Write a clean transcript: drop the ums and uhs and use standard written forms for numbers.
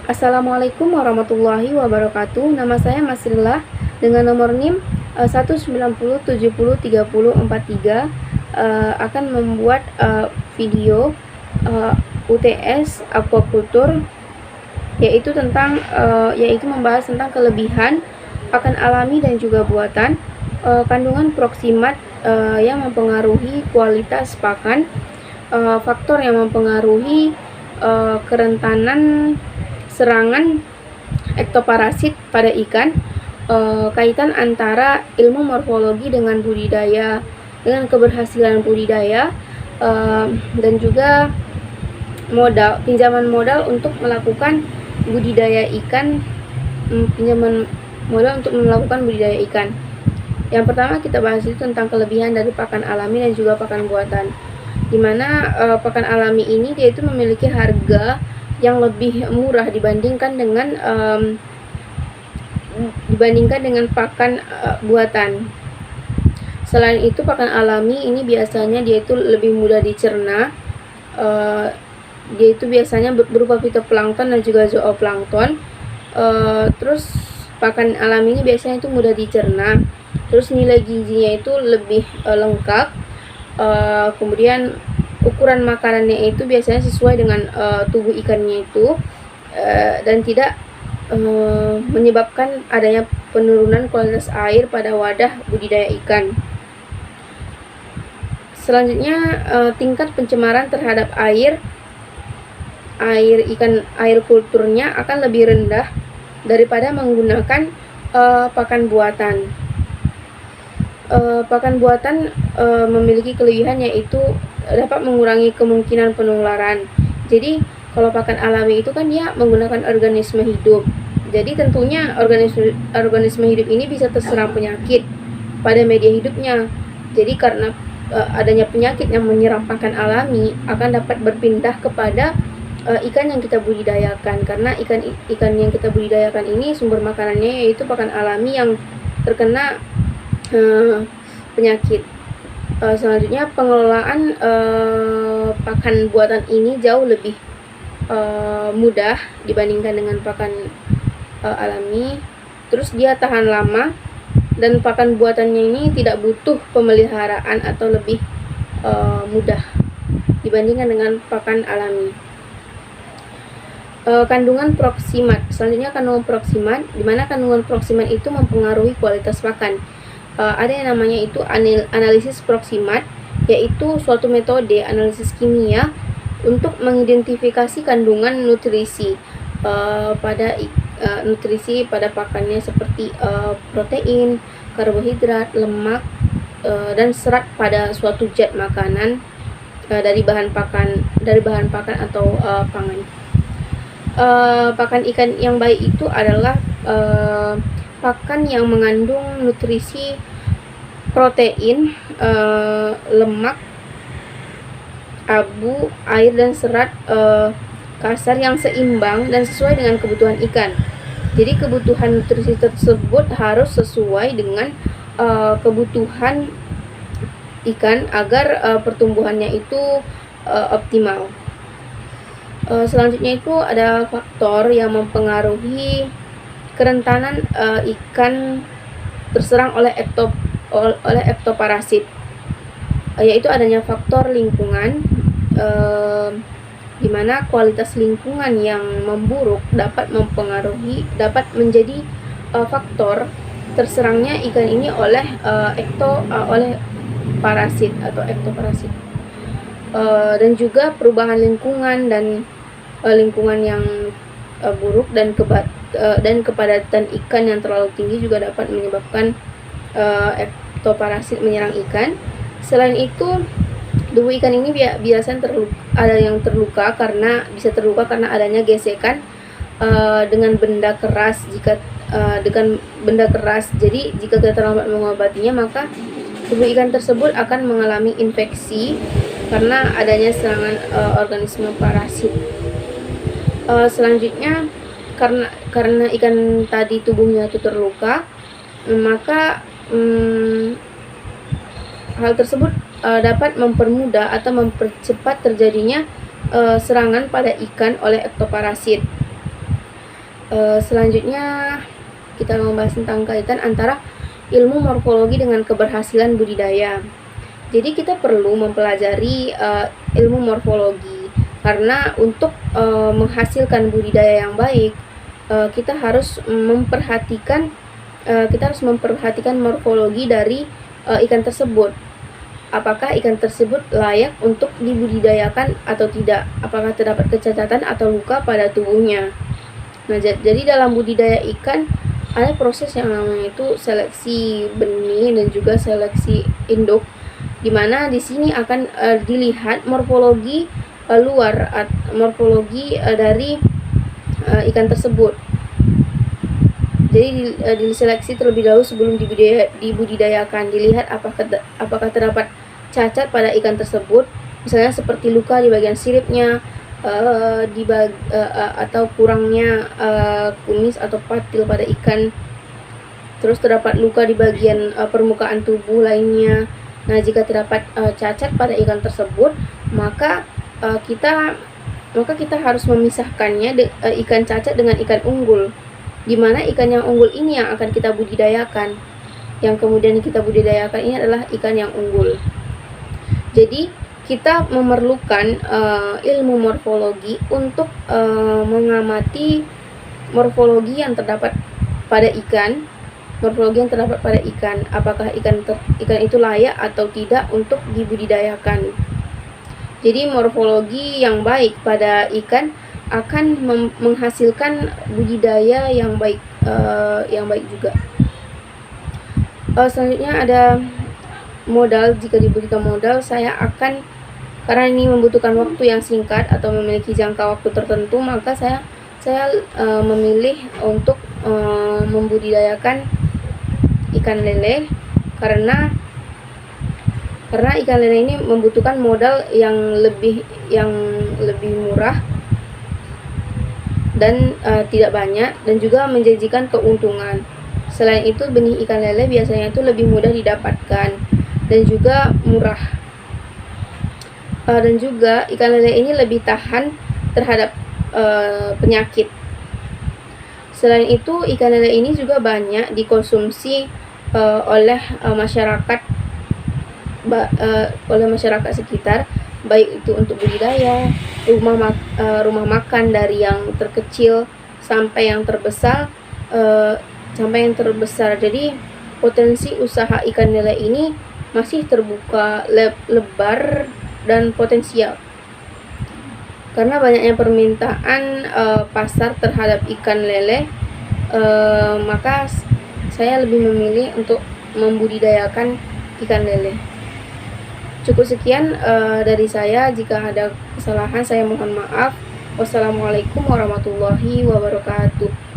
Assalamualaikum warahmatullahi wabarakatuh. Nama saya Masrillah dengan nomor NIM 190703043 akan membuat video UTS aquaculture yaitu membahas tentang kelebihan pakan alami dan juga buatan, kandungan proksimat yang mempengaruhi kualitas pakan, faktor yang mempengaruhi kerentanan serangan ektoparasit pada ikan, kaitan antara ilmu morfologi dengan budidaya, dengan keberhasilan budidaya, dan juga pinjaman modal untuk melakukan budidaya ikan, Yang pertama kita bahas itu tentang kelebihan dari pakan alami dan juga pakan buatan, dimana pakan alami ini dia itu memiliki harga yang lebih murah dibandingkan dengan pakan buatan. Selain itu, pakan alami ini biasanya dia itu lebih mudah dicerna. Dia itu biasanya berupa fitoplankton dan juga zooplankton. Terus pakan alami ini biasanya itu mudah dicerna. Terus nilai gizinya itu lebih lengkap. Kemudian ukuran makanannya itu biasanya sesuai dengan tubuh ikannya itu, dan tidak menyebabkan adanya penurunan kualitas air pada wadah budidaya ikan. Selanjutnya, tingkat pencemaran terhadap air kulturnya akan lebih rendah daripada menggunakan pakan buatan. Pakan buatan memiliki kelebihan yaitu dapat mengurangi kemungkinan penularan. Jadi kalau pakan alami itu kan dia menggunakan organisme hidup. Jadi tentunya organisme hidup ini bisa terserang penyakit pada media hidupnya. Jadi karena adanya penyakit yang menyerang pakan alami akan dapat berpindah kepada ikan yang kita budidayakan, karena ikan yang kita budidayakan ini sumber makanannya yaitu pakan alami yang terkena penyakit. Selanjutnya, pengelolaan pakan buatan ini jauh lebih mudah dibandingkan dengan pakan alami. Terus dia tahan lama, dan pakan buatannya ini tidak butuh pemeliharaan atau lebih mudah dibandingkan dengan pakan alami. Kandungan proksimat. Selanjutnya, kandungan proksimat, di mana kandungan proksimat itu mempengaruhi kualitas pakan. Ada yang namanya itu analisis proksimat, yaitu suatu metode analisis kimia untuk mengidentifikasi kandungan nutrisi pada pakannya, seperti protein, karbohidrat, lemak, dan serat pada suatu zat makanan dari bahan pakan atau pangan. Pakan ikan yang baik itu adalah pakan yang mengandung nutrisi protein, lemak, abu, air, dan serat kasar yang seimbang dan sesuai dengan kebutuhan ikan. Jadi kebutuhan nutrisi tersebut harus sesuai dengan kebutuhan ikan agar pertumbuhannya itu optimal. Selanjutnya itu ada faktor yang mempengaruhi kerentanan ikan terserang oleh ektoparasit, yaitu adanya faktor lingkungan, di mana kualitas lingkungan yang memburuk dapat menjadi faktor terserangnya ikan ini oleh parasit atau ektoparasit, dan juga perubahan lingkungan yang buruk dan kepadatan ikan yang terlalu tinggi juga dapat menyebabkan ektoparasit menyerang ikan. Selain itu, tubuh ikan ini biasanya terluka karena adanya gesekan dengan benda keras. Jadi jika kita terlambat mengobatinya, maka tubuh ikan tersebut akan mengalami infeksi karena adanya serangan organisme parasit. Selanjutnya, karena ikan tadi tubuhnya itu terluka, maka hal tersebut dapat mempermudah atau mempercepat terjadinya serangan pada ikan oleh ektoparasit. Selanjutnya kita membahas tentang kaitan antara ilmu morfologi dengan keberhasilan budidaya. Jadi kita perlu mempelajari ilmu morfologi karena untuk menghasilkan budidaya yang baik kita harus memperhatikan morfologi dari ikan tersebut. Apakah ikan tersebut layak untuk dibudidayakan atau tidak? Apakah terdapat kecacatan atau luka pada tubuhnya? Nah, jadi dalam budidaya ikan ada proses yang namanya itu seleksi benih dan juga seleksi induk, di mana di sini akan dilihat morfologi morfologi dari ikan tersebut. Jadi diseleksi terlebih dahulu sebelum dibudidayakan. Dilihat apakah terdapat cacat pada ikan tersebut, misalnya seperti luka di bagian siripnya, atau kurangnya kumis atau patil pada ikan. Terus terdapat luka di bagian permukaan tubuh lainnya. Nah, jika terdapat cacat pada ikan tersebut, maka kita harus memisahkannya ikan cacat dengan ikan unggul, di mana ikan yang unggul ini yang akan kita budidayakan. Yang kemudian kita budidayakan ini adalah ikan yang unggul. Jadi kita memerlukan ilmu morfologi untuk mengamati morfologi yang terdapat pada ikan. Apakah ikan itu layak atau tidak untuk dibudidayakan. Jadi morfologi yang baik pada ikan akan menghasilkan budidaya yang baik juga. Selanjutnya ada modal. Jika diberikan modal, karena ini membutuhkan waktu yang singkat atau memiliki jangka waktu tertentu, maka saya memilih untuk membudidayakan ikan lele karena ikan lele ini membutuhkan modal yang lebih murah dan tidak banyak, dan juga menjanjikan keuntungan. Selain itu, benih ikan lele biasanya itu lebih mudah didapatkan dan juga murah. Dan juga ikan lele ini lebih tahan terhadap penyakit. Selain itu, ikan lele ini juga banyak dikonsumsi oleh masyarakat sekitar, baik itu untuk budidaya, rumah makan dari yang terkecil sampai yang terbesar. Jadi potensi usaha ikan lele ini masih terbuka lebar dan potensial. Karena banyaknya permintaan pasar terhadap ikan lele, maka saya lebih memilih untuk membudidayakan ikan lele. Cukup sekian dari saya. Jika ada kesalahan, saya mohon maaf. Wassalamualaikum warahmatullahi wabarakatuh.